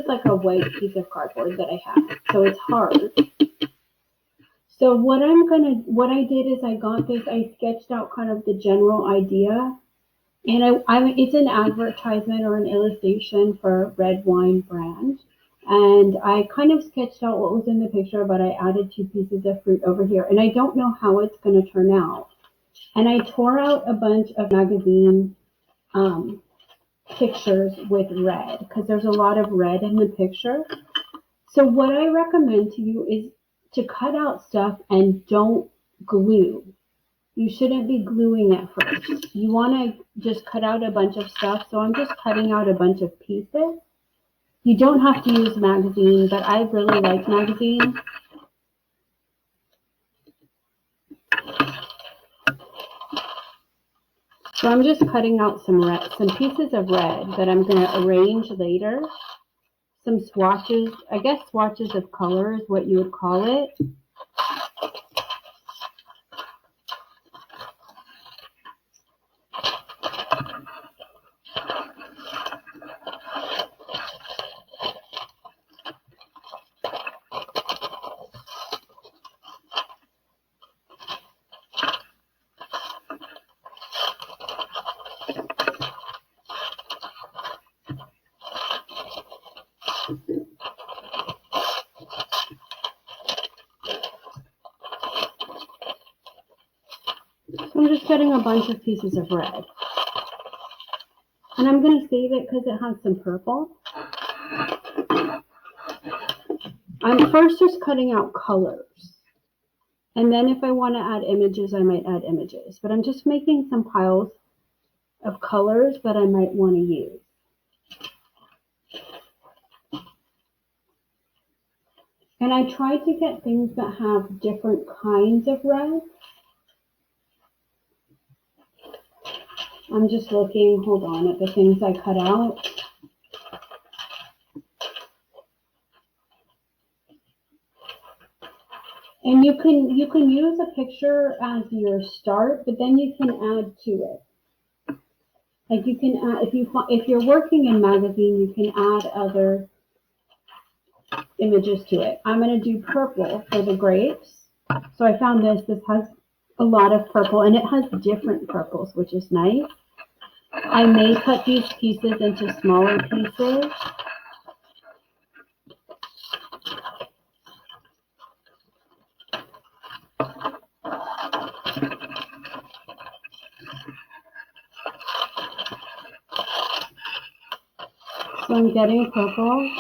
like a white piece of cardboard that I have, so it's hard. So what I did is I got this, I sketched out kind of the general idea, and it's an advertisement or an illustration for red wine brand. And I kind of sketched out what was in the picture, but I added 2 pieces of fruit over here, and I don't know how it's going to turn out. And I tore out a bunch of magazine pictures with red, because there's a lot of red in the picture. So what I recommend to you is to cut out stuff and don't glue. You shouldn't be gluing at first. You want to just cut out a bunch of stuff. So I'm just cutting out a bunch of pieces. You don't have to use magazine, but I really like magazine. So I'm just cutting out some pieces of red that I'm going to arrange later. Some swatches, I guess swatches of color is what you would call it. So I'm just getting a bunch of pieces of red. And I'm going to save it because it has some purple. I'm first just cutting out colors. And then if I want to add images, I might add images. But I'm just making some piles of colors that I might want to use. And I try to get things that have different kinds of red. I'm just looking, hold on, at the things I cut out. And you can use a picture as your start, but then you can add to it. Like you can add, if you're working in magazine, you can add other images to it. I'm going to do purple for the grapes. So I found this has a lot of purple, and it has different purples, which is nice. I may cut these pieces into smaller pieces. So I'm getting purple.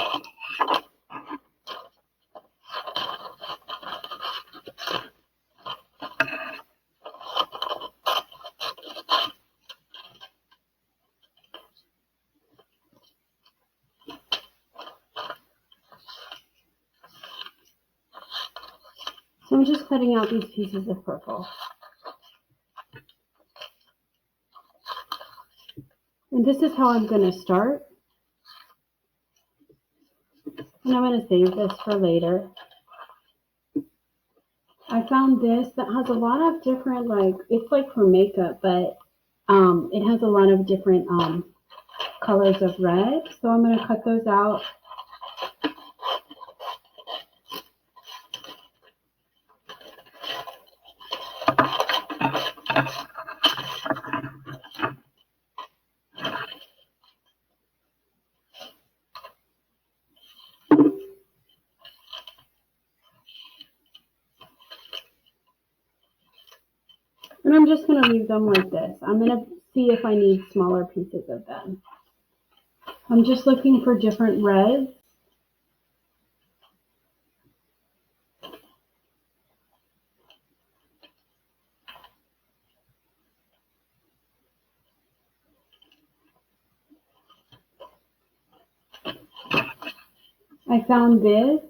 So I'm just cutting out these pieces of purple. And this is how I'm going to start. And I'm going to save this for later. I found this that has a lot of different, it's like for makeup, but it has a lot of different colors of red. So I'm going to cut those out. And I'm just going to leave them like this. I'm going to see if I need smaller pieces of them. I'm just looking for different reds. I found this,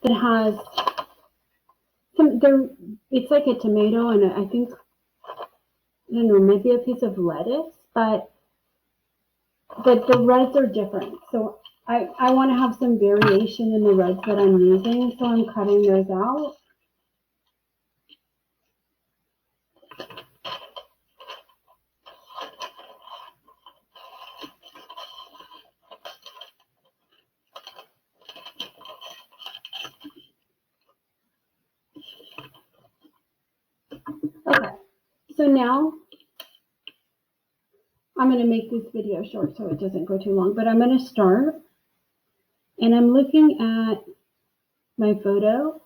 that has it's like a tomato, and I think, I don't know, maybe a piece of lettuce, but the reds are different. So I want to have some variation in the reds that I'm using, so I'm cutting those out. Okay, so now I'm going to make this video short so it doesn't go too long, but I'm going to start, and I'm looking at my photo.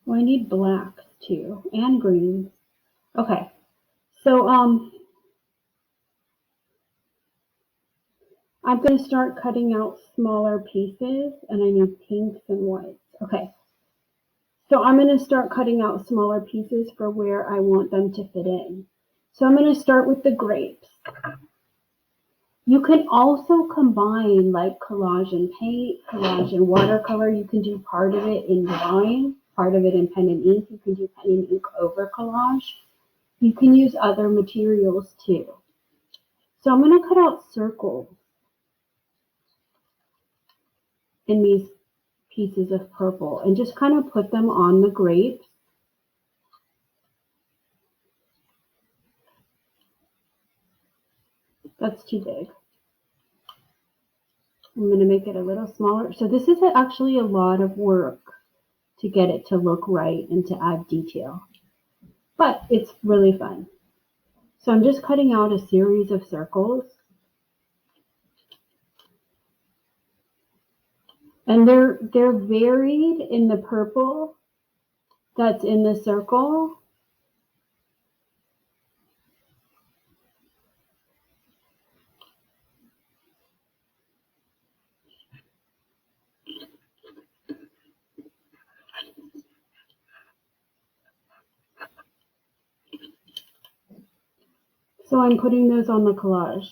Well, I need blacks too, and greens. Okay, so I'm going to start cutting out smaller pieces, and I need pinks and whites. Okay, so I'm going to start cutting out smaller pieces for where I want them to fit in. So I'm going to start with the grapes. You can also combine like collage and paint, collage and watercolor. You can do part of it in drawing, part of it in pen and ink. You can do pen and ink over collage. You can use other materials too. So I'm going to cut out circles in these pieces of purple and just kind of put them on the grapes. That's too big. I'm going to make it a little smaller. So this is actually a lot of work to get it to look right and to add detail. But it's really fun. So I'm just cutting out a series of circles. And they're varied in the purple that's in the circle. So I'm putting those on the collage.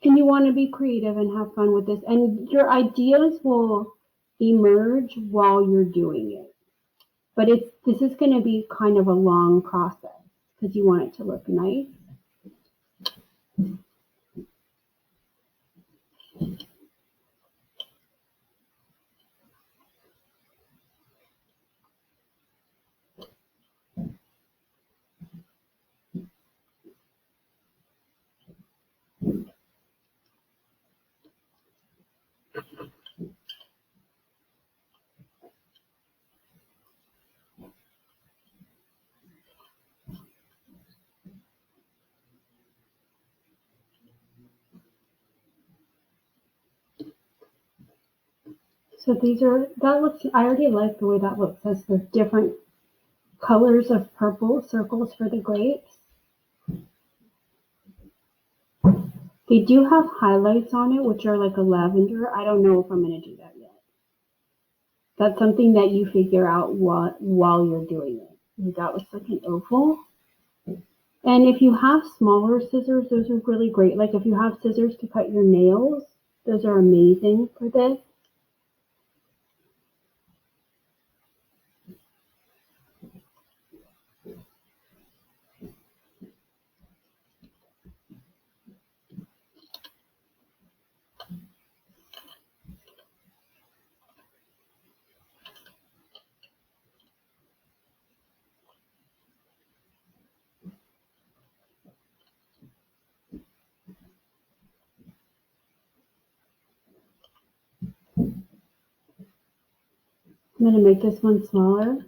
And you want to be creative and have fun with this. And your ideas will emerge while you're doing it. But this is going to be kind of a long process because you want it to look nice. So I already like the way that looks. As the different colors of purple circles for the grapes. They do have highlights on it, which are like a lavender. I don't know if I'm going to do that yet. That's something that you figure out while you're doing it. That looks like an oval. And if you have smaller scissors, those are really great. Like if you have scissors to cut your nails, those are amazing for this. I'm going to make this one smaller.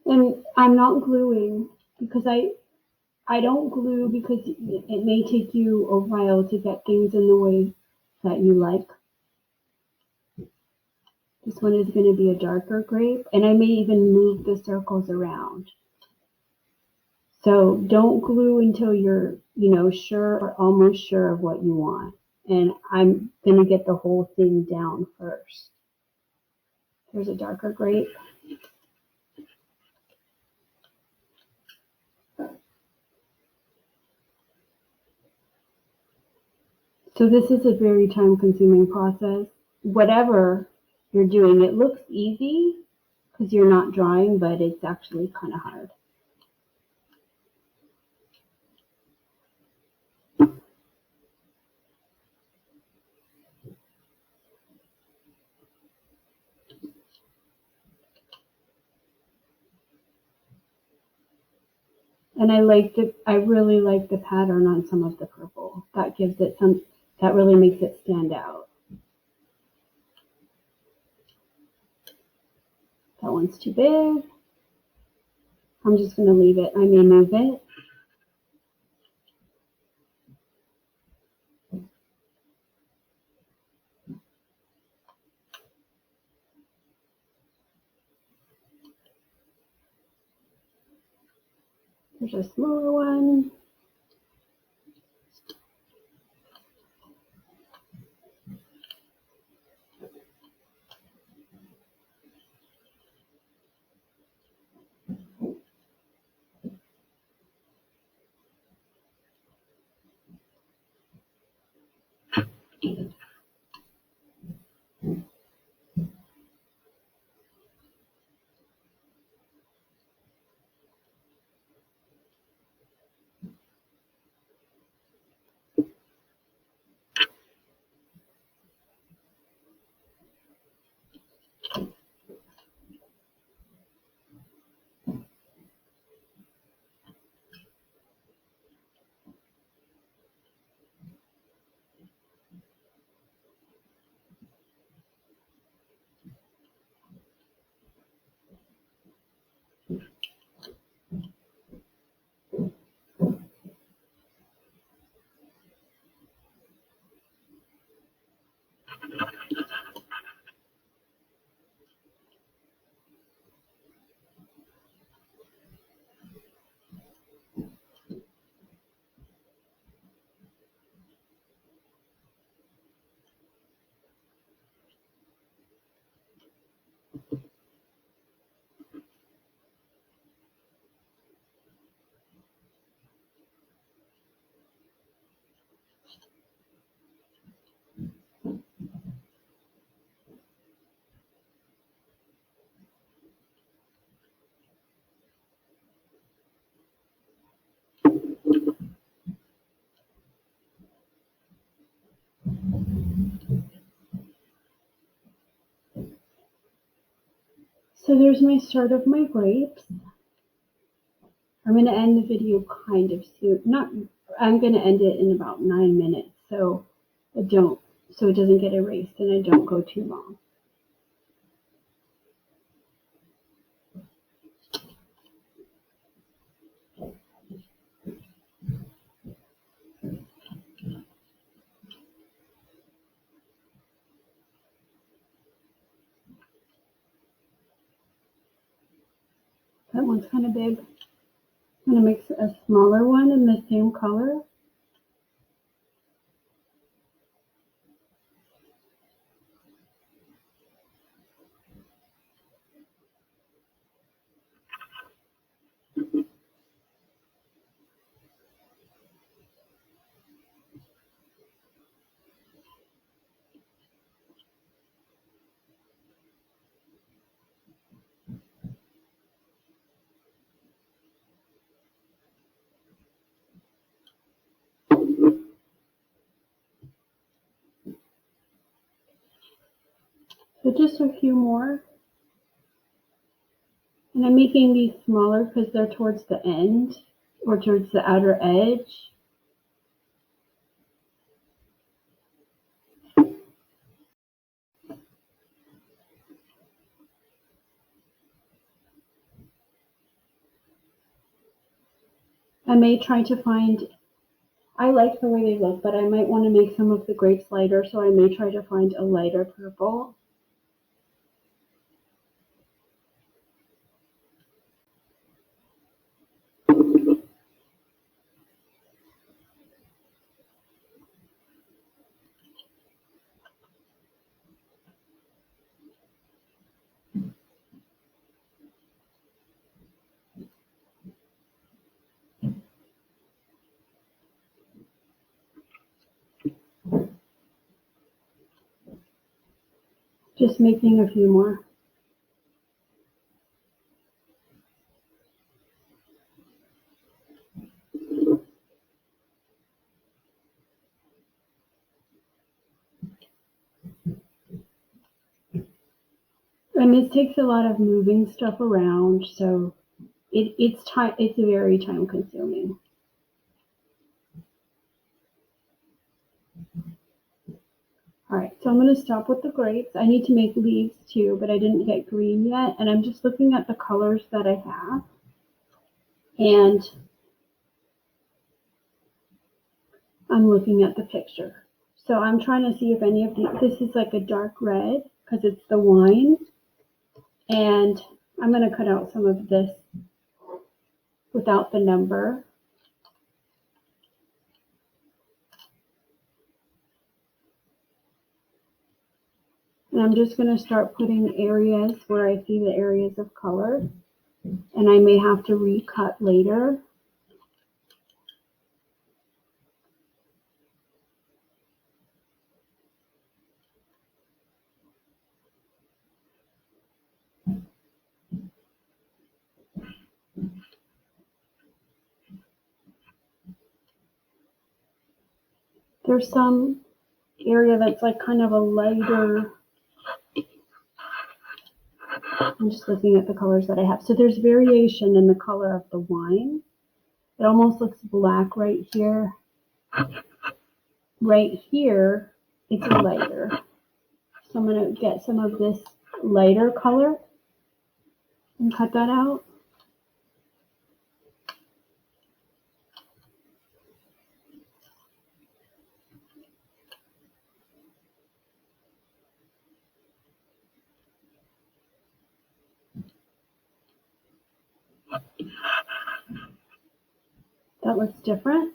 And I'm not gluing because I don't glue because it may take you a while to get things in the way that you like. This one is going to be a darker grape, and I may even move the circles around. So don't glue until you're, sure or almost sure of what you want. And I'm going to get the whole thing down first. Here's a darker grape. So this is a very time-consuming process. Whatever you're doing, it looks easy because you're not drawing, but it's actually kind of hard. And I really like the pattern on some of the purple. That gives it that really makes it stand out. That one's too big. I'm just going to leave it. I may move it. There's a smaller one. So there's my start of my grapes. I'm going to end the video kind of soon. I'm going to end it in about 9 minutes, so it doesn't get erased and I don't go too long. That one's kind of big. I'm going to mix a smaller one in the same color. So just a few more. And I'm making these smaller because they're towards the end or towards the outer edge. I may try to find, I like the way they look, but I might want to make some of the grapes lighter, so I may try to find a lighter purple. Just making a few more. And this takes a lot of moving stuff around, so it's very time consuming. All right, so I'm going to stop with the grapes. I need to make leaves too, but I didn't get green yet. And I'm just looking at the colors that I have. And I'm looking at the picture. So I'm trying to see if any of these, this is like a dark red because it's the wine. And I'm going to cut out some of this without the number. And I'm just going to start putting areas where I see the areas of color. And I may have to recut later. There's some area that's like kind of a lighter. I'm just looking at the colors that I have. So there's variation in the color of the wine. It almost looks black right here. Right here, it's lighter. So I'm going to get some of this lighter color and cut that out. That looks different.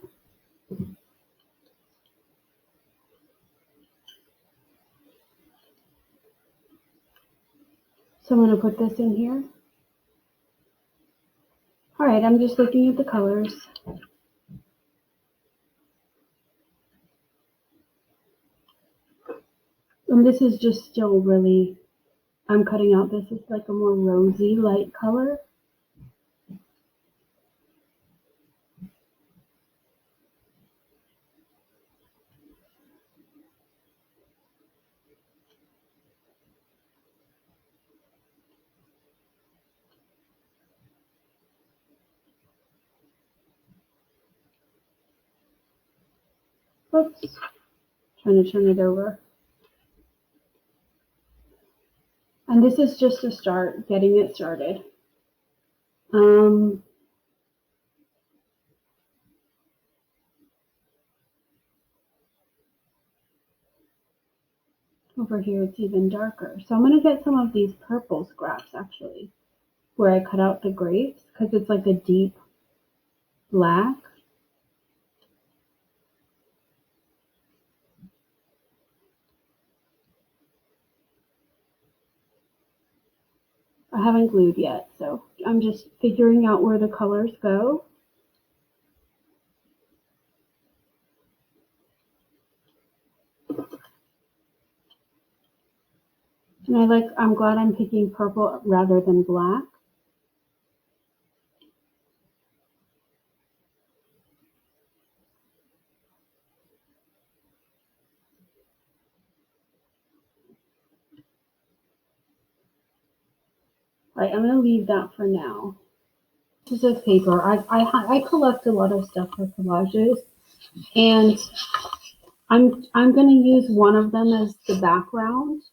So I'm going to put this in here. All right, I'm just looking at the colors. And this is just still really, I'm cutting out, this is like a more rosy light color. Oops, trying to turn it over. And this is just to start getting it started. Over here it's even darker. So I'm going to get some of these purple scraps actually, where I cut out the grapes, because it's like a deep black. I haven't glued yet, so I'm just figuring out where the colors go. And I'm glad I'm picking purple rather than black. All right, I'm going to leave that for now. This is paper. I collect a lot of stuff for collages, and I'm going to use one of them as the background.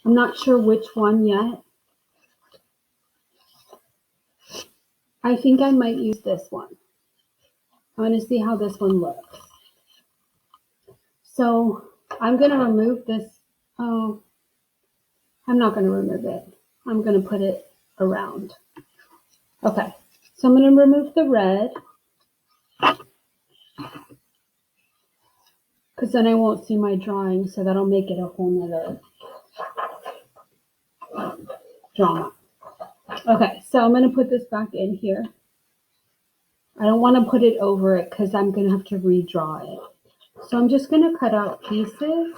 I'm not sure which one yet. I think I might use this one. I want to see how this one looks. So I'm going to remove this. Oh, I'm not going to remove it. I'm going to put it around. Okay, so I'm going to remove the red because then I won't see my drawing, so that'll make it a whole nother drama. Okay, so I'm going to put this back in here. I don't want to put it over it because I'm going to have to redraw it. So I'm just going to cut out pieces.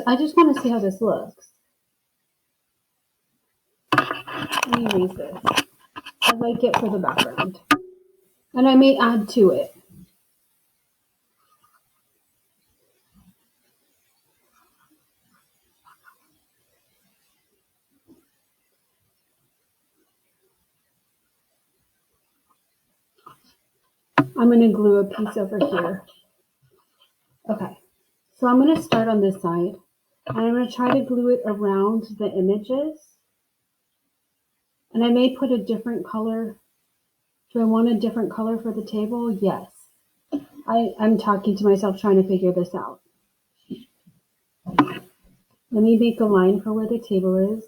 I just want to see how this looks. Let me erase this. I like it for the background. And I may add to it. I'm going to glue a piece over here. Okay, so I'm going to start on this side. And I'm going to try to glue it around the images. And I may put a different color. Do I want a different color for the table? Yes. I'm talking to myself trying to figure this out. Let me make a line for where the table is.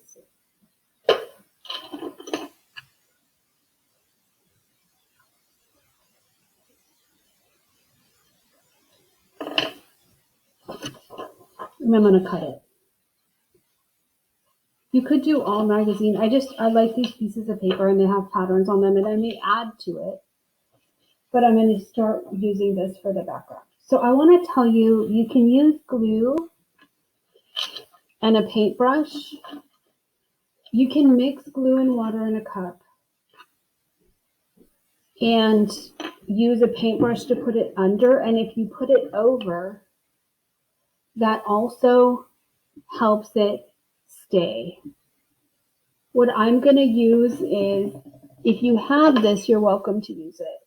And I'm going to cut it. You could do all magazine. I like these pieces of paper and they have patterns on them and I may add to it. But I'm going to start using this for the background. So I want to tell you, you can use glue and a paintbrush. You can mix glue and water in a cup and use a paintbrush to put it under. And if you put it over, that also helps it stay. What I'm going to use is, if you have this, you're welcome to use it.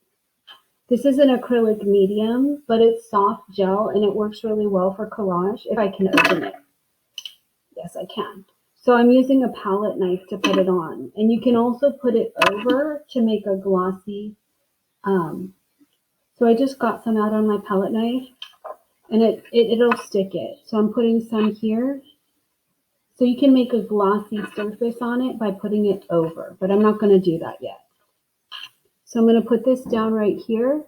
This is an acrylic medium, but it's soft gel and it works really well for collage. If I can open it. Yes, I can. So I'm using a palette knife to put it on. And you can also put it over to make a glossy. So I just got some out on my palette knife and it'll stick it. So I'm putting some here. So you can make a glossy surface on it by putting it over, but I'm not going to do that yet. So I'm going to put this down right here.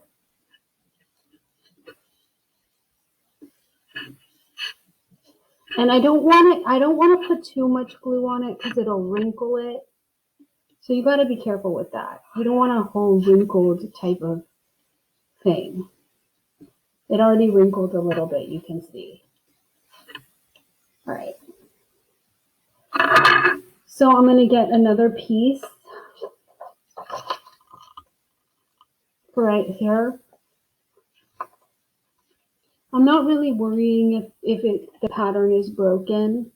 And I don't want to put too much glue on it because it'll wrinkle it. So you got to be careful with that. You don't want a whole wrinkled type of thing. It already wrinkled a little bit, you can see. All right. So I'm going to get another piece for right here. I'm not really worrying if the pattern is broken.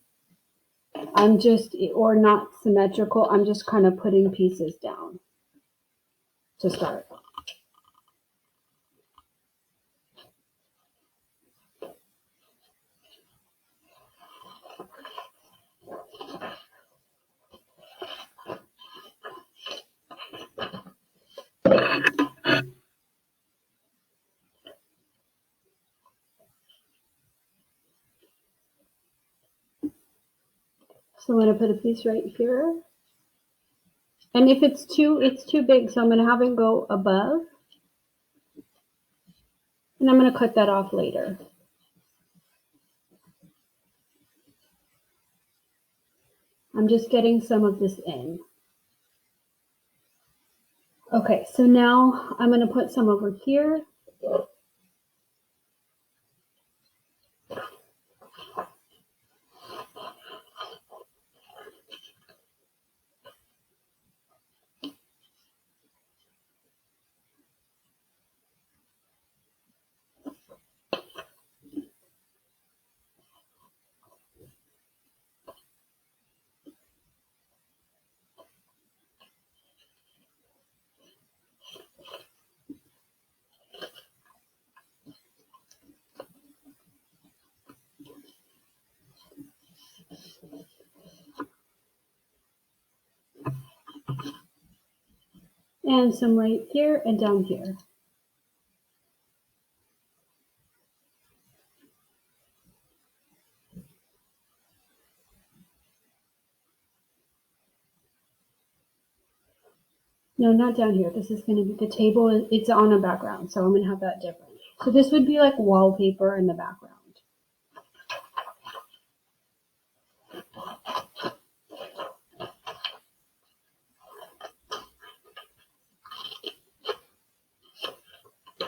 Or not symmetrical. I'm just kind of putting pieces down to start. So I'm going to put a piece right here. And if it's too big, so I'm going to have it go above. And I'm going to cut that off later. I'm just getting some of this in. Okay, so now I'm going to put some over here. and some right here and down here. No, not down here. This is going to be the table. It's on a background, so I'm going to have that different. So this would be like wallpaper in the background.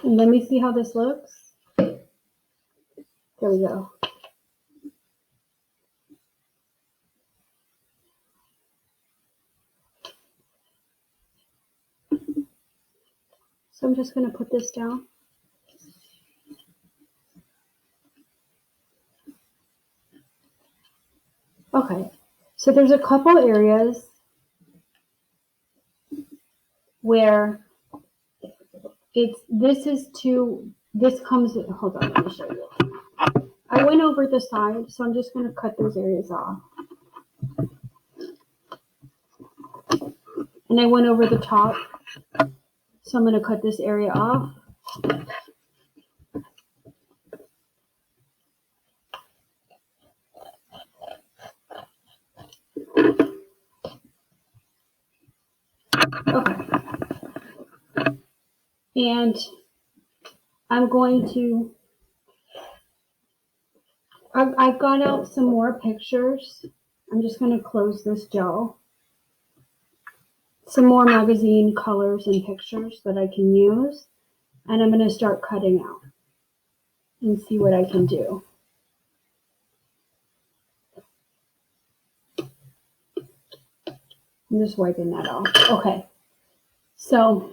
And let me see how this looks. There we go. So I'm just going to put this down. Okay, so there's a couple areas where this comes, hold on, let me show you. I went over the side, so I'm just going to cut those areas off. And I went over the top, so I'm going to cut this area off. Okay. And I'm going to, I've got out some more pictures. I'm just going to close this gel. Some more magazine colors and pictures that I can use. And I'm going to start cutting out and see what I can do. I'm just wiping that off. Okay. So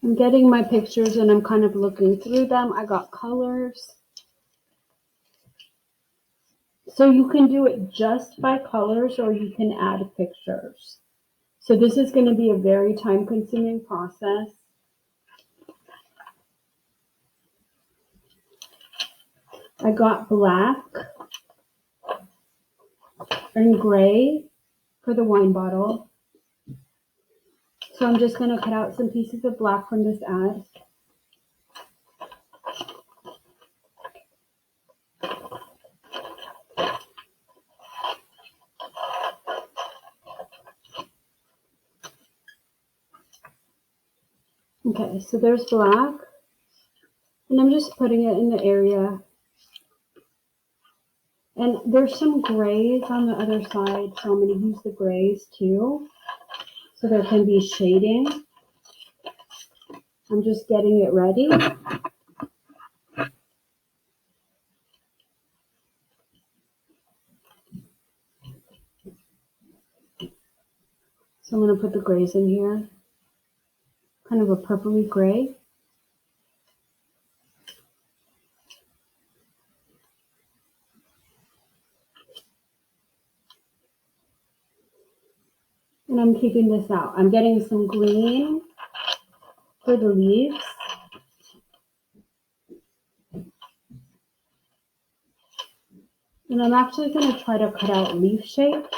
I'm getting my pictures and I'm kind of looking through them. I got colors. So you can do it just by colors or you can add pictures. So this is going to be a very time-consuming process. I got black and gray for the wine bottle. So I'm just going to cut out some pieces of black from this ad. Okay, so there's black, and I'm just putting it in the area. And there's some grays on the other side, so I'm going to use the grays too, so there can be shading. I'm just getting it ready. So I'm going to put the grays in here, kind of a purpley gray. And I'm keeping this out. I'm getting some green for the leaves. And I'm actually going to try to cut out leaf shapes.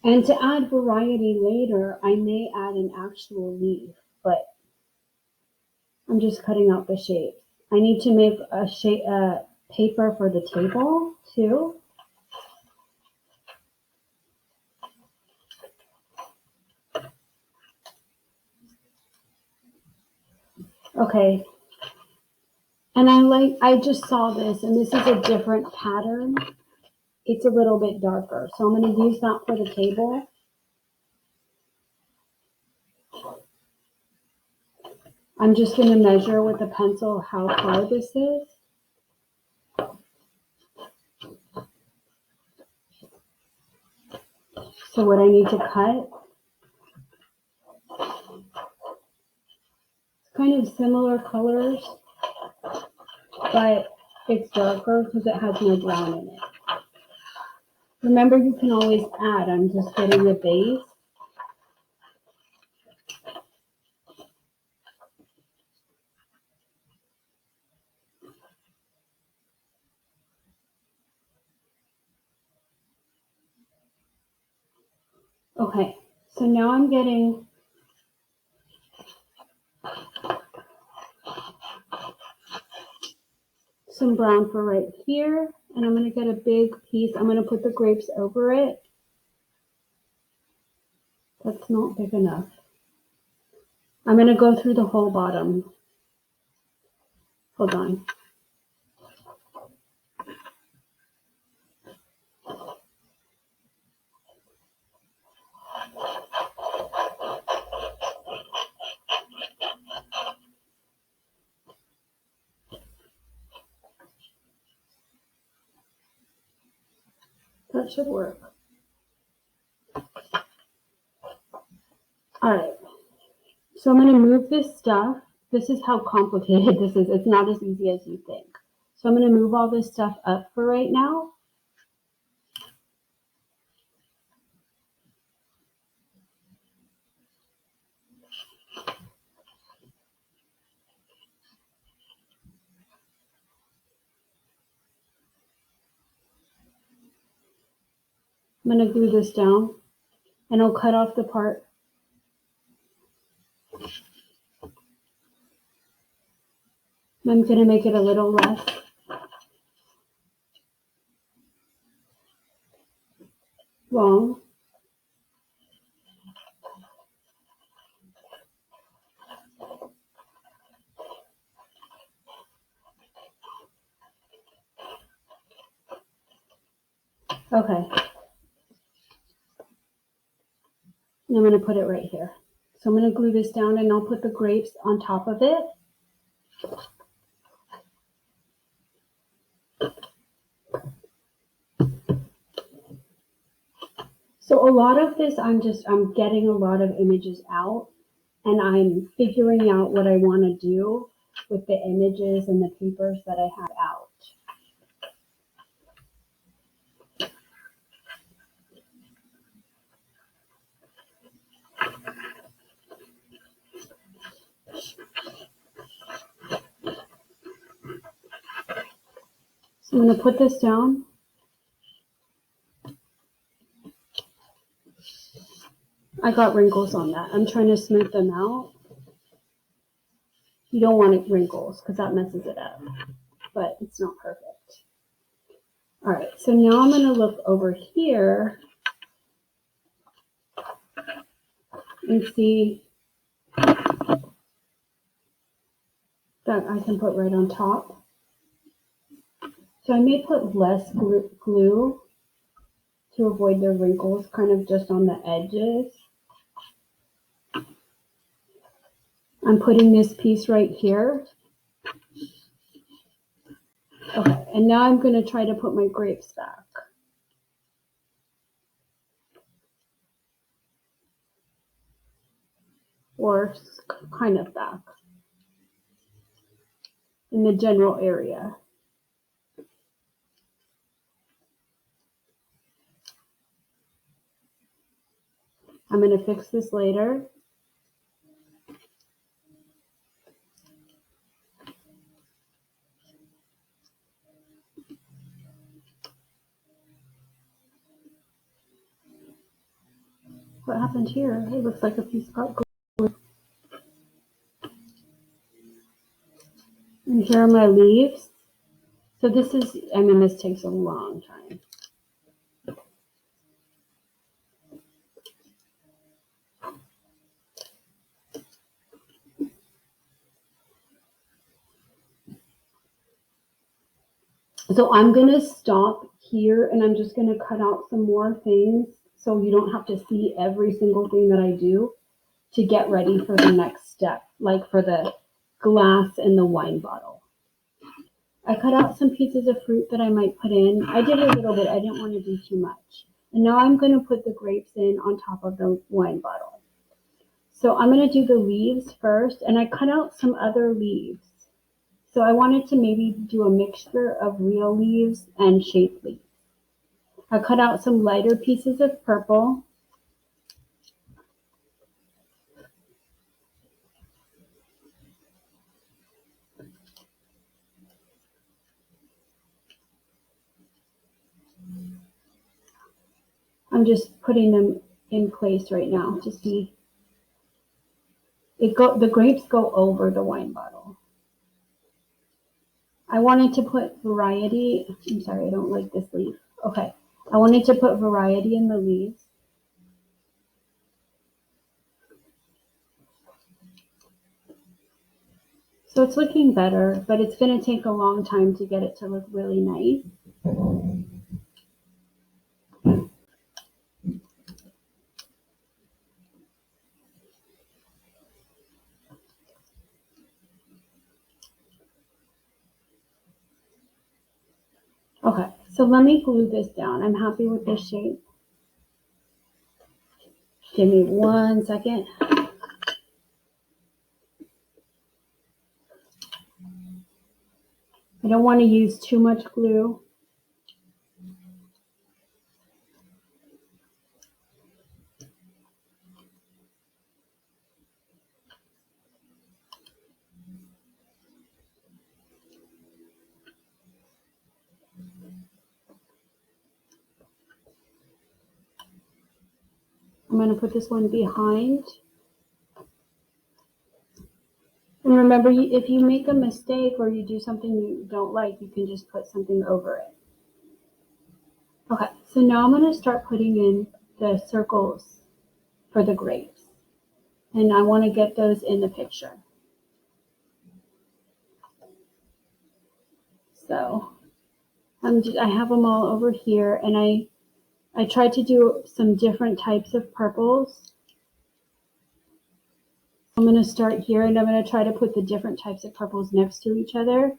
And to add variety later, I may add an actual leaf, but I'm just cutting out the shape. I need to make a paper for the table too. Okay. And I just saw this, and this is a different pattern. it's a little bit darker. So I'm going to use that for the table. I'm just going to measure with a pencil how far this is. So what I need to cut, it's kind of similar colors, but it's darker because it has no brown in it. Remember, you can always add. I'm just getting the base. Okay, so now I'm getting some brown for right here, and I'm going to get a big piece. I'm going to put the grapes over it. That's not big enough. I'm going to go through the whole bottom. Hold on. That should work. All right. So I'm going to move this stuff. This is how complicated this is. It's not as easy as you think. So I'm going to move all this stuff up for right now. I'm going to glue this down, and I'll cut off the part. I'm going to make it a little less long. Okay. And I'm going to put it right here. So I'm going to glue this down, and I'll put the grapes on top of it. So a lot of this, I'm getting a lot of images out, and I'm figuring out what I want to do with the images and the papers that I have out. So I'm going to put this down. I got wrinkles on that. I'm trying to smooth them out. You don't want wrinkles because that messes it up, but it's not perfect. All right, so now I'm going to look over here and see that I can put right on top. So I may put less glue to avoid the wrinkles, kind of just on the edges. I'm putting this piece right here. Okay, and now I'm going to try to put my grapes back. Or kind of back in the general area. I'm going to fix this later. What happened here? It looks like a piece got glued. And here are my leaves. So this is, this takes a long time. So I'm going to stop here, and I'm just going to cut out some more things so you don't have to see every single thing that I do to get ready for the next step, like for the glass and the wine bottle. I cut out some pieces of fruit that I might put in. I did a little bit. I didn't want to do too much. And now I'm going to put the grapes in on top of the wine bottle. So I'm going to do the leaves first, and I cut out some other leaves. So I wanted to maybe do a mixture of real leaves and shaped leaves. I cut out some lighter pieces of purple. I'm just putting them in place right now to see. The grapes go over the wine bottle. I wanted to put variety. I'm sorry, I don't like this leaf. Okay. I wanted to put variety in the leaves. So it's looking better, but it's going to take a long time to get it to look really nice. Okay, so let me glue this down. I'm happy with this shape. Give me 1 second. I don't want to use too much glue. I'm going to put this one behind. And remember, if you make a mistake or you do something you don't like, you can just put something over it. Okay, so now I'm going to start putting in the circles for the grapes. And I want to get those in the picture. So I have them all over here, and I tried to do some different types of purples. I'm going to start here, and I'm going to try to put the different types of purples next to each other.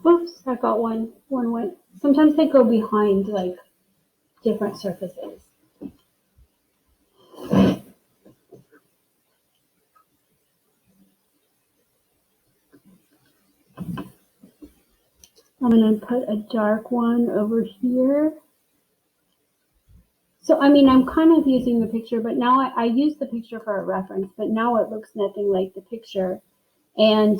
Oops, I got one went. Sometimes they go behind like different surfaces. I'm going to put a dark one over here. So, I mean, I'm kind of using the picture, but now I use the picture for a reference, but now it looks nothing like the picture. And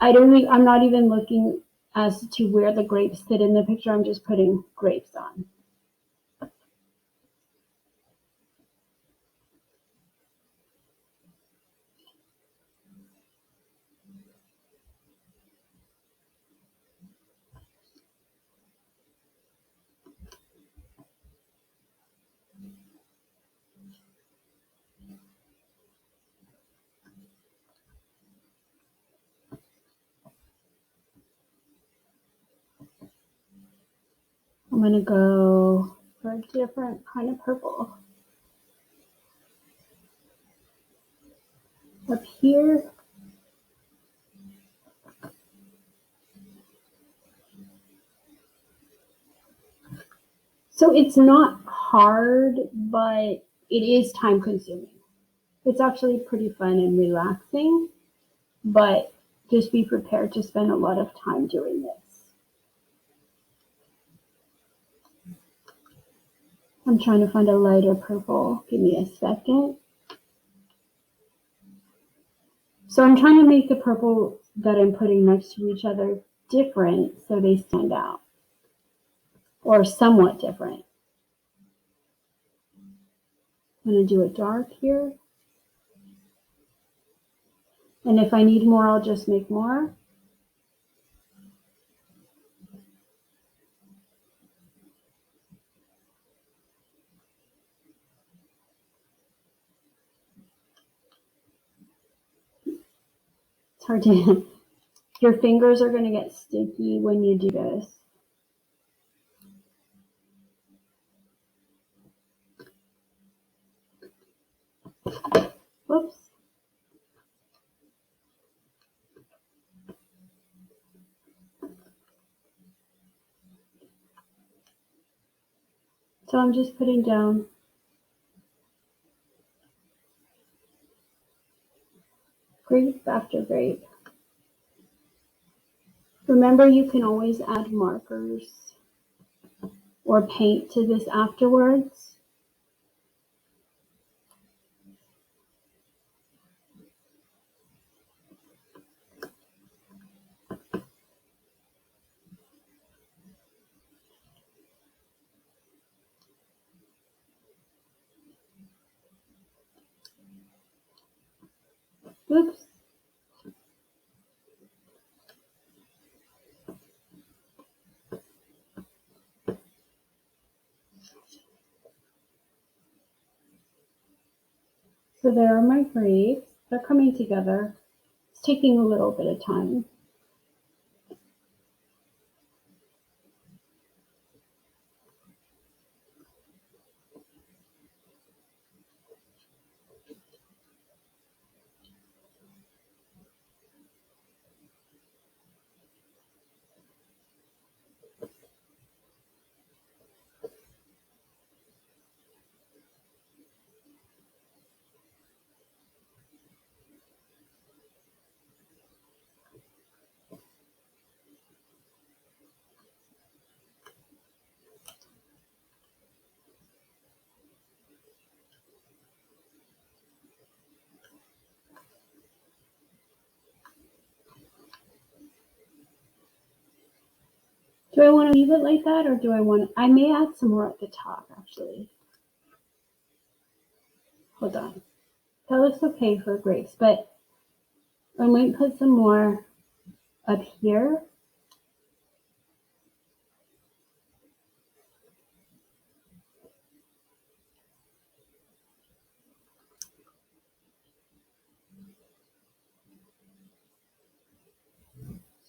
I'm not even looking as to where the grapes sit in the picture. I'm just putting grapes on. I'm going to go for a different kind of purple. Up here. So it's not hard, but it is time consuming. It's actually pretty fun and relaxing, but just be prepared to spend a lot of time doing this. I'm trying to find a lighter purple. Give me a second. So I'm trying to make the purple that I'm putting next to each other different so they stand out, or somewhat different. I'm going to do it dark here. And if I need more, I'll just make more. It's hard to, your fingers are going to get sticky when you do this. Whoops. So I'm just putting down grape after grape. Remember, you can always add markers or paint to this afterwards. Oops. So there are my grapes. They're coming together. It's taking a little bit of time. Do I want to leave it like that, or do I may add some more at the top, actually. Hold on. That looks okay for grapes, but I might put some more up here.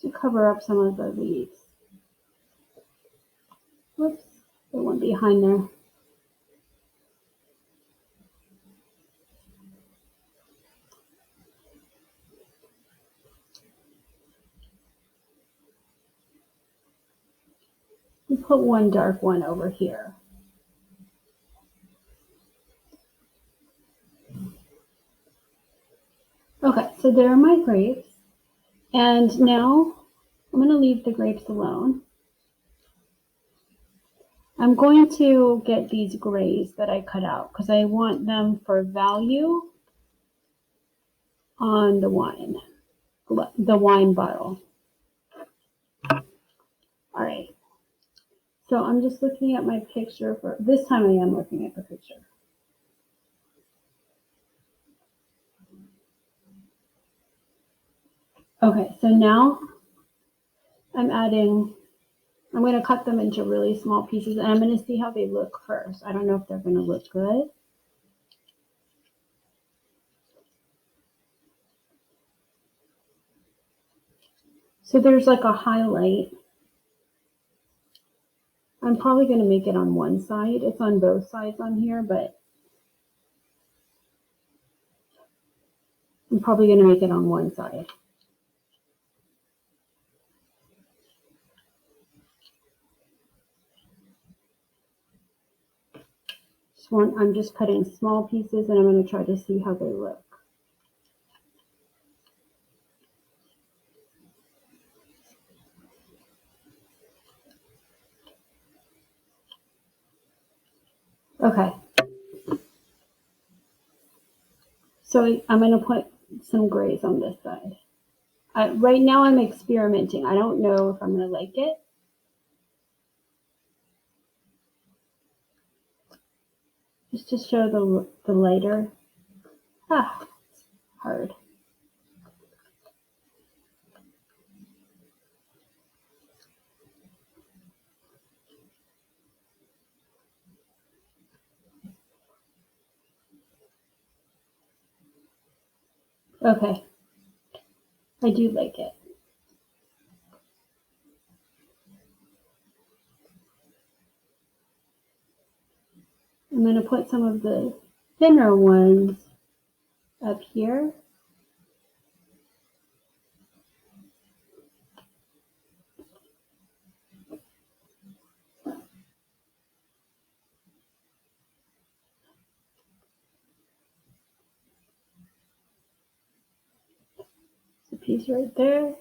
To cover up some of the leaves. Whoops, the one behind there. We put one dark one over here. Okay, so there are my grapes. And now I'm going to leave the grapes alone. I'm going to get these grays that I cut out because I want them for value on the wine bottle. All right. So I'm just looking at my picture for this time. I am looking at the picture. Okay, so now I'm going to cut them into really small pieces, and I'm going to see how they look first. I don't know if they're going to look good. So there's like a highlight. I'm probably going to make it on one side. It's on both sides on here, but I'm probably going to make it on one side. I'm just cutting small pieces, and I'm going to try to see how they look. Okay. So I'm going to put some grays on this side. Right now I'm experimenting. I don't know if I'm going to like it. Just to show the lighter. It's hard. Okay. I do like it. I'm going to put some of the thinner ones up here. There's a piece right there.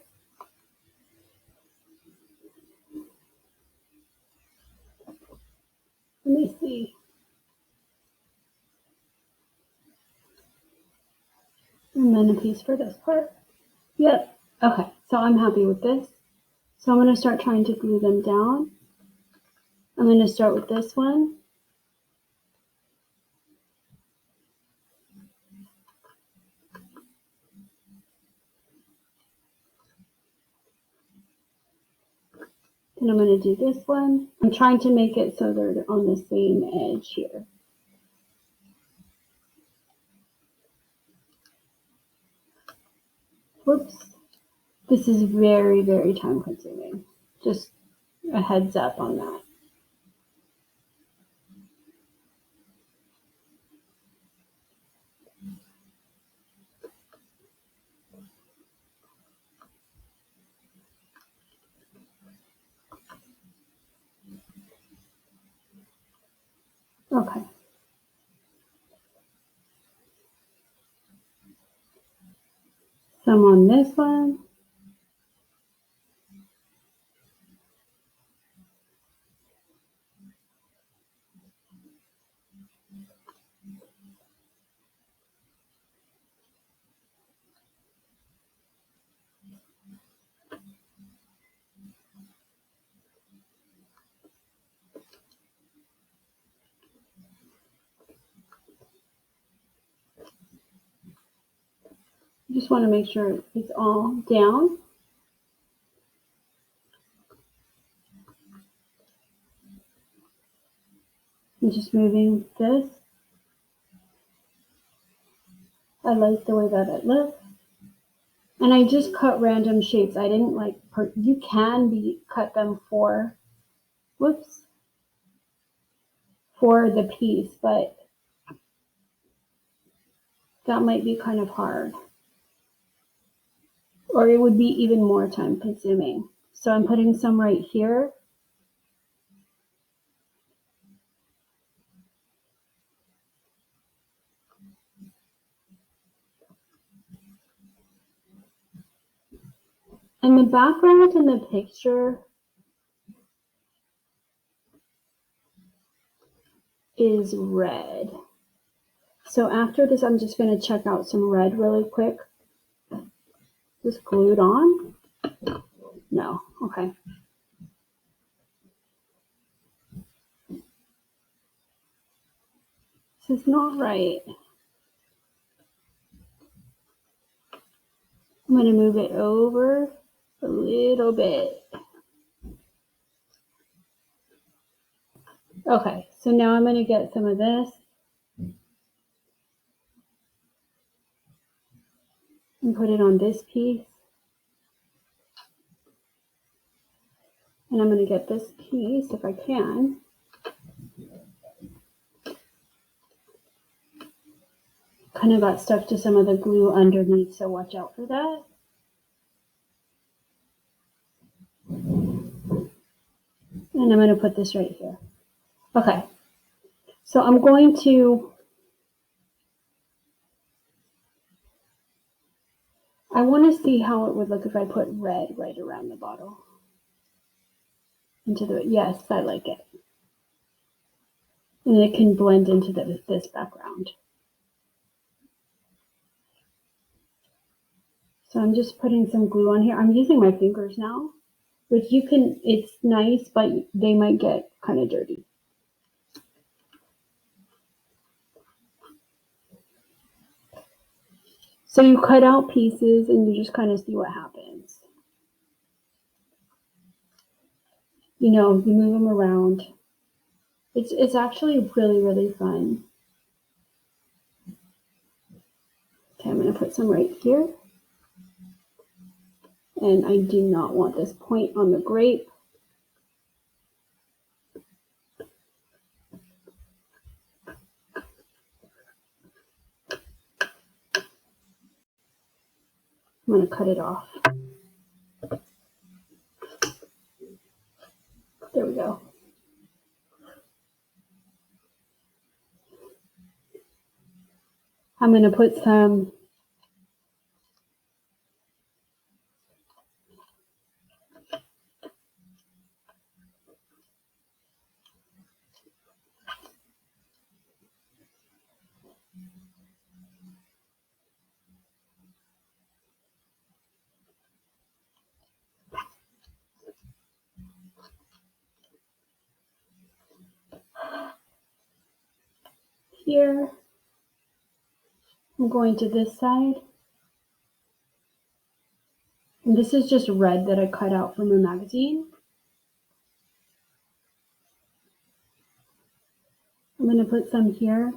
Let me see. And then a piece for this part. Yep. Okay, so I'm happy with this. So I'm going to start trying to glue them down. I'm going to start with this one. And I'm going to do this one. I'm trying to make it so they're on the same edge here. Whoops. This is very, very time consuming. Just a heads up on that. Okay. Some on this one. You just want to make sure it's all down. I'm just moving this. I like the way that it looks. And I just cut random shapes. I didn't like, you can cut them for, whoops, for the piece, but that might be kind of hard. Or it would be even more time consuming. So I'm putting some right here. And the background in the picture is red. So after this, I'm just going to check out some red really quick. Just glued on? No, okay. This is not right. I'm going to move it over a little bit. Okay, so now I'm going to get some of this and put it on this piece. And I'm going to get this piece, if I can. Kind of got stuck to some of the glue underneath, so watch out for that. And I'm going to put this right here. Okay, so I'm going to, I want to see how it would look if I put red right around the bottle. Into the, yes, I like it. And it can blend into this background. So I'm just putting some glue on here. I'm using my fingers now, which you can, it's nice, but they might get kind of dirty. So you cut out pieces and you just kind of see what happens. You know, you move them around. It's actually really, really fun. Okay, I'm going to put some right here. And I do not want this point on the grape. I'm going to cut it off. There we go. I'm going to put some here. I'm going to this side. And this is just red that I cut out from a magazine. I'm going to put some here.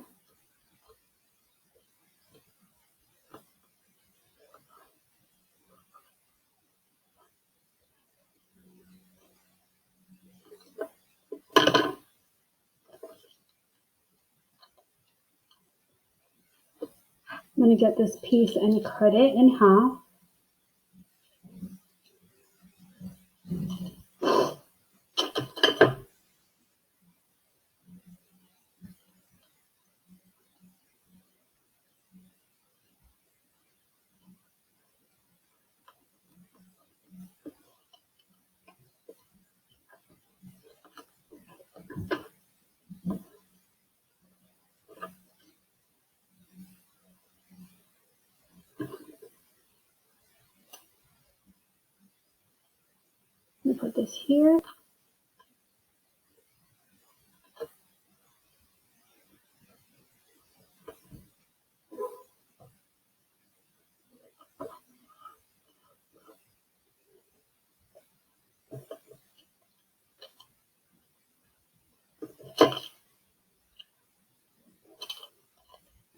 I'm going to get this piece and cut it in half. I'm going to put this here.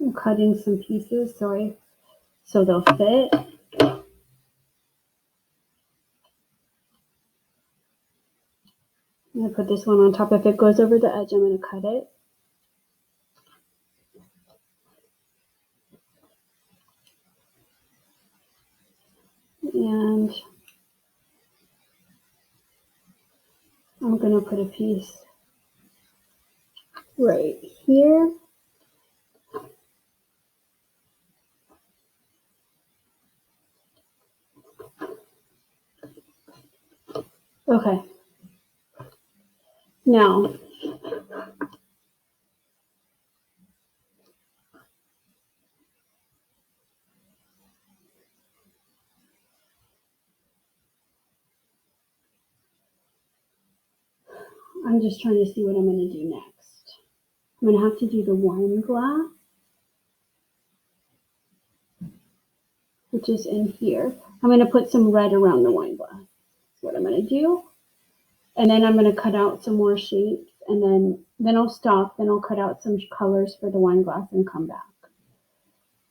I'm cutting some pieces so they'll fit. I'm going to put this one on top. If it goes over the edge, I'm going to cut it. And I'm going to put a piece right here. Okay. Now, I'm just trying to see what I'm going to do next. I'm going to have to do the wine glass, which is in here. I'm going to put some red around the wine glass. That's what I'm going to do. And then I'm going to cut out some more shapes, and then I'll stop. Then I'll cut out some colors for the wine glass and come back.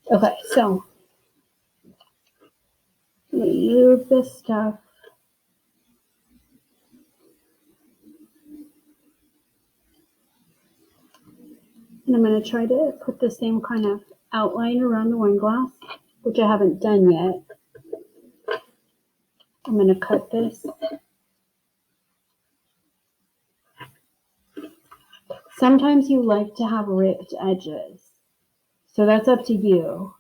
Okay, so I'm going to move this stuff. And I'm going to try to put the same kind of outline around the wine glass, which I haven't done yet. I'm going to cut this. Sometimes you like to have ripped edges, so that's up to you.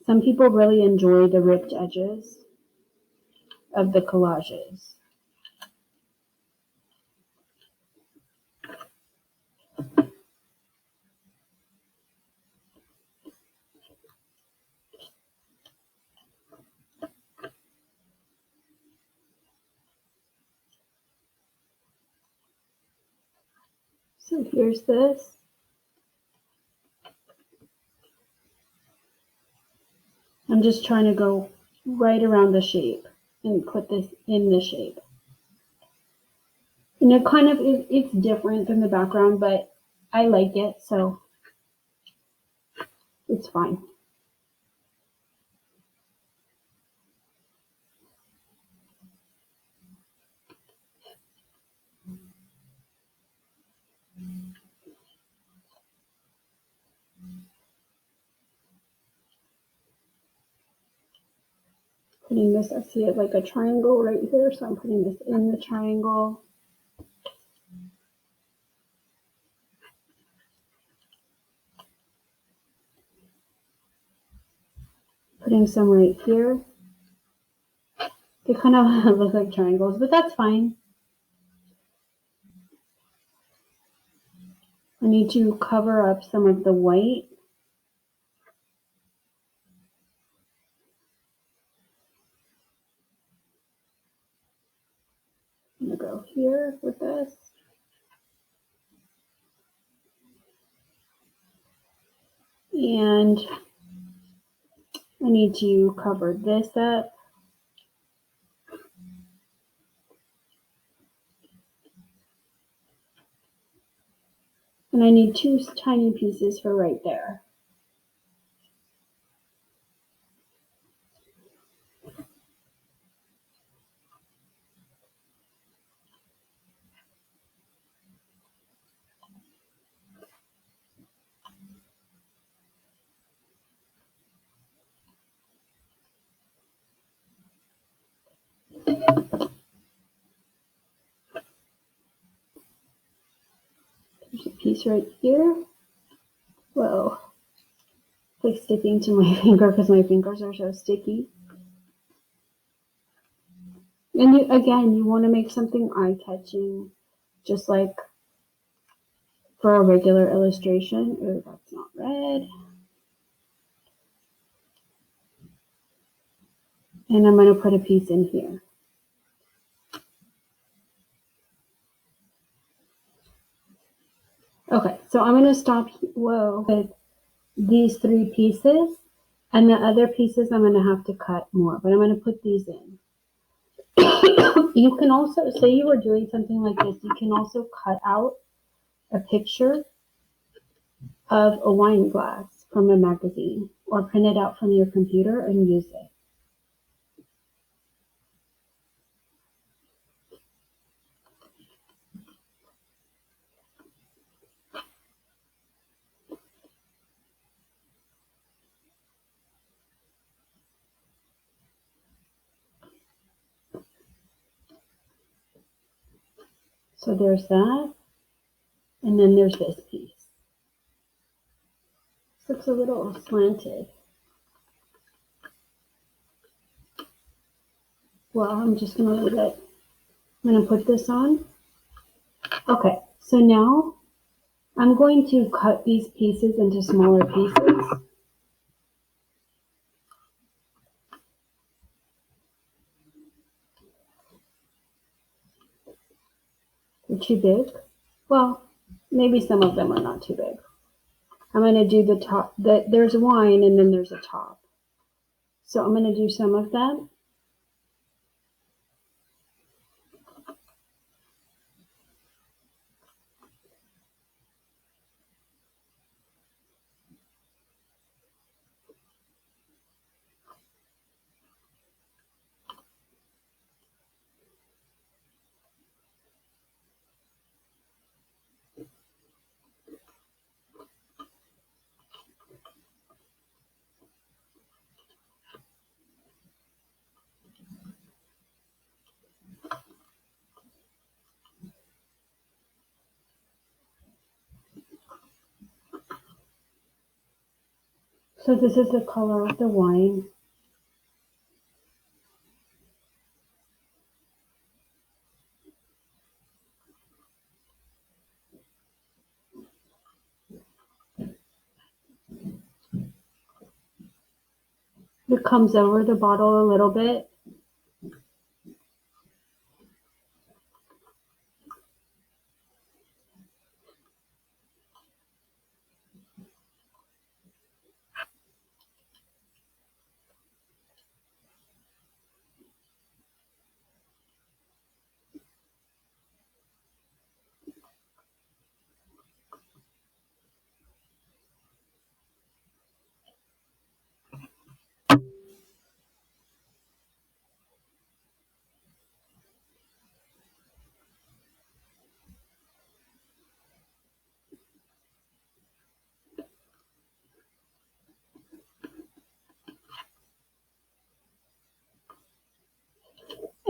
Some people really enjoy the ripped edges of the collages. So here's this. I'm just trying to go right around the shape and put this in the shape. And it kind of is, it's different than the background, but I like it, so it's fine. Putting this, I see it like a triangle right here, so I'm putting this in the triangle. Putting some right here. They kind of look like triangles, but that's fine. I need to cover up some of the white. I'm going to go here with this. And I need to cover this up. And I need two tiny pieces for right there. There's a piece right here. Whoa. It's like sticking to my finger because my fingers are so sticky. And again, you want to make something eye-catching, just like for a regular illustration. Oh, that's not red. And I'm going to put a piece in here. Okay, so I'm going to stop, with these three pieces. And the other pieces I'm going to have to cut more, but I'm going to put these in. You can also, say you were doing something like this, you can also cut out a picture of a wine glass from a magazine or print it out from your computer and use it. So there's that, and then there's this piece. This looks a little slanted. Well, I'm just going to leave it. I'm going to put this on. Okay, so now I'm going to cut these pieces into smaller pieces. They're too big. Well, maybe some of them are not too big. I'm going to do the top. There's wine and then there's a top. So I'm going to do some of them. So this is the color of the wine. It comes over the bottle a little bit.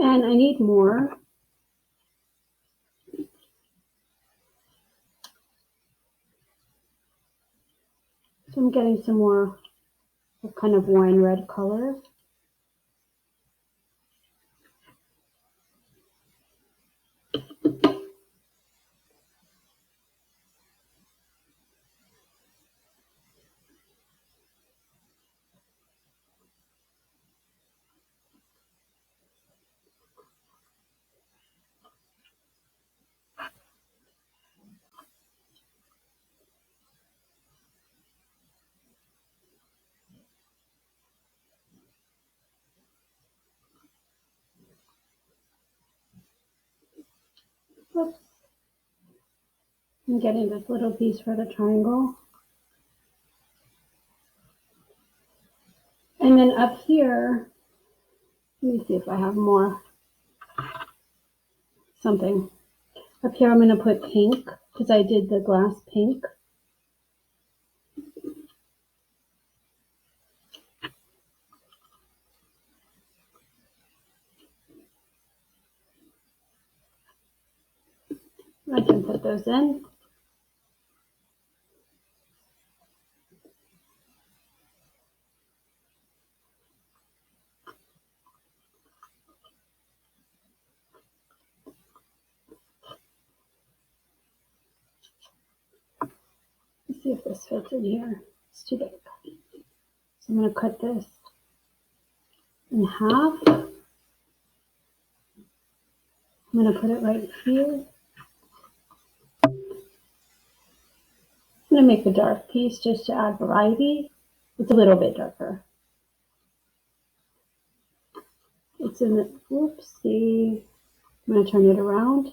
And I need more. So I'm getting some more kind of wine red color. Oops. I'm getting this little piece for the triangle. And then up here, let me see if I have more. Something. Up here I'm going to put pink because I did the glass pink. I can put those in. Let's see if this fits in here. It's too big. So I'm going to cut this in half. I'm going to put it right here. I'm going to make a dark piece just to add variety. It's a little bit darker. It's in the, oopsie. I'm going to turn it around.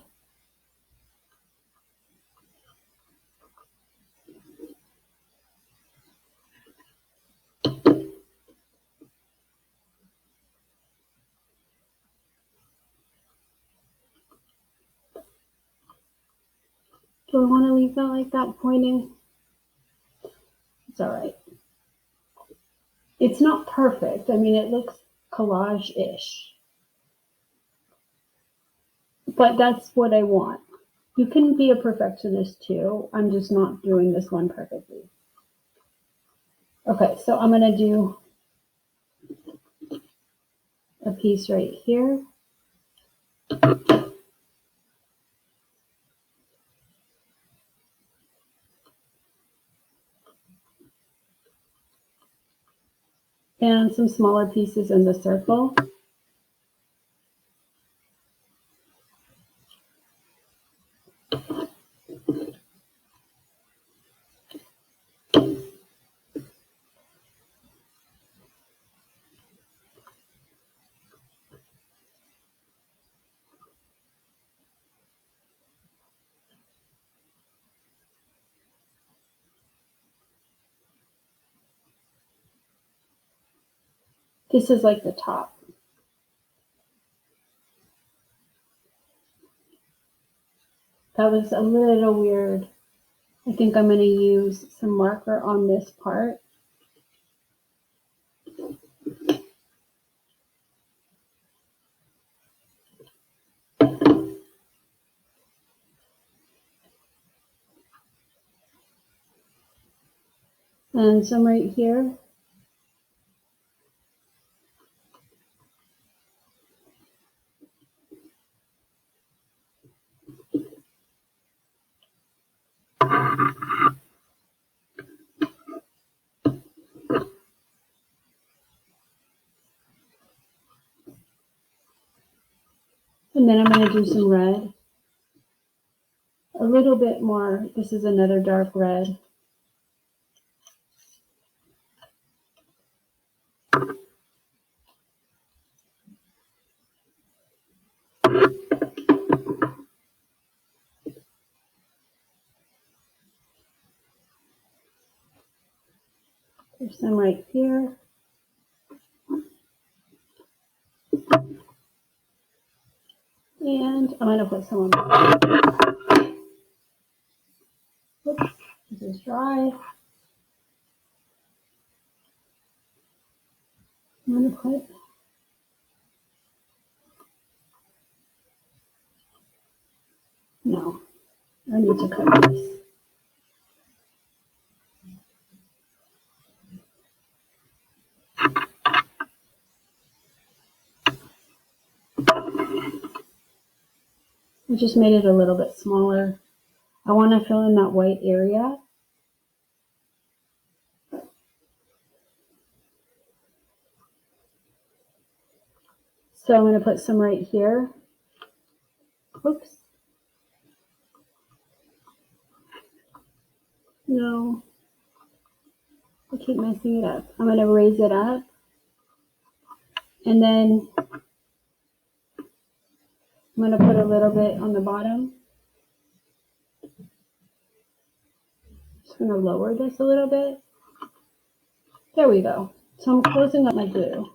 Do I want to leave that like that pointing? It's all right. It's not perfect. I mean, it looks collage-ish. But that's what I want. You can be a perfectionist too. I'm just not doing this one perfectly. Okay, so I'm going to do a piece right here. And some smaller pieces in the circle. This is like the top. That was a little weird. I think I'm going to use some marker on this part. And some right here. And then I'm going to do some red. A little bit more. This is another dark red. There's some right here. And I'm going to put some on. Oops, this is dry. I'm going to put No, I need to cut this. I just made it a little bit smaller. I want to fill in that white area. So I'm going to put some right here. Oops. No. I keep messing it up. I'm going to raise it up. And then I'm going to put a little bit on the bottom. Just going to lower this a little bit. There we go. So I'm closing up my glue.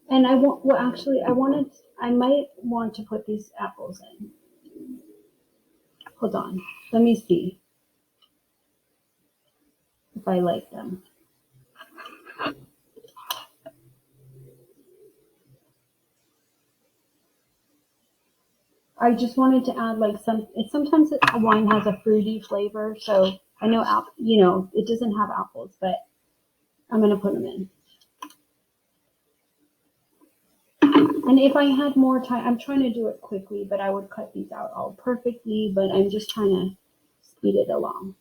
And I want, well, actually, I might want to put these apples in. Hold on. Let me see if I like them. I just wanted to add like sometimes a wine has a fruity flavor, so I know, it doesn't have apples, but I'm going to put them in. And if I had more time, I'm trying to do it quickly, but I would cut these out all perfectly, but I'm just trying to speed it along.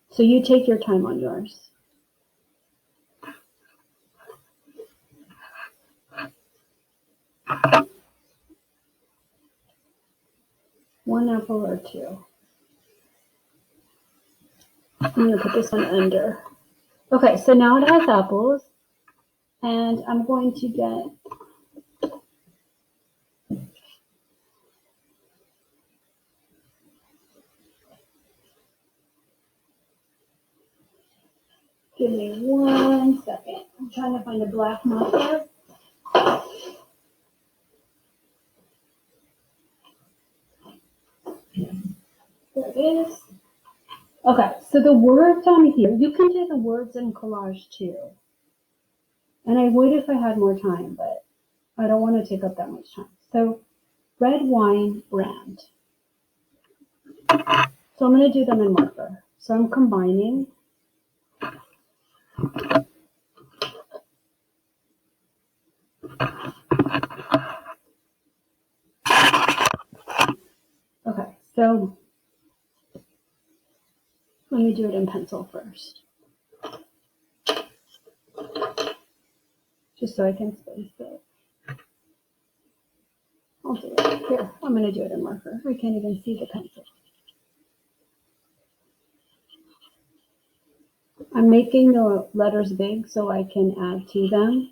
So you take your time on yours. One apple or two. I'm going to put this one under. Okay, so now it has apples, and I'm going to give me 1 second. I'm trying to find a black marker. There it is. Okay, so the words on here, you can do the words in collage too. And I would if I had more time, but I don't want to take up that much time. So, red wine brand. So I'm going to do them in marker. So I'm combining. Okay, so let me do it in pencil first. Just so I can space it. I'll do it. Here, I'm going to do it in marker. I can't even see the pencil. I'm making the letters big so I can add to them.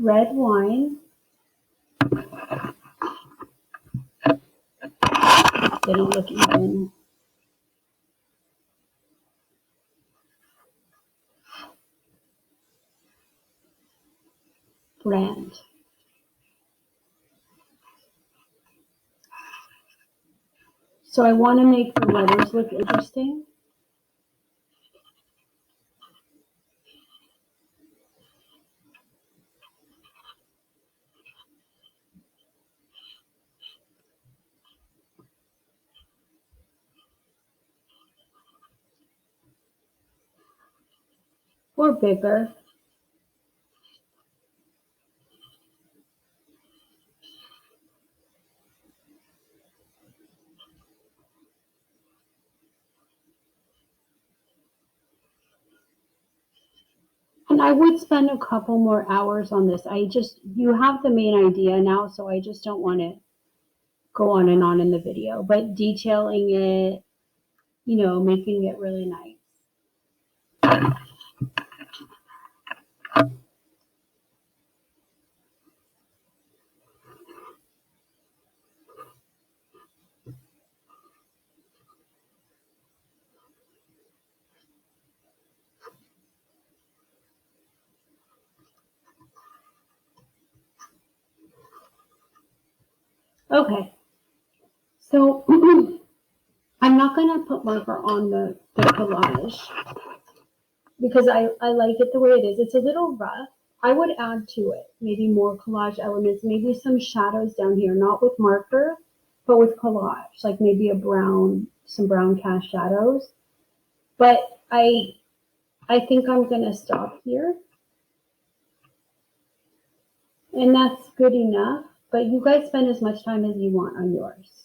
Red wine. Didn't look even. Brand. So I want to make the letters look interesting. Or bigger. And I would spend a couple more hours on this. You have the main idea now, so I just don't want to go on and on in the video. But detailing it, making it really nice. Okay, so I'm not gonna put marker on the collage because I like it the way it is. It's a little rough. I would add to it maybe more collage elements, maybe some shadows down here, not with marker, but with collage, like maybe some brown cast shadows. But I think I'm gonna stop here, and that's good enough. But you guys spend as much time as you want on yours.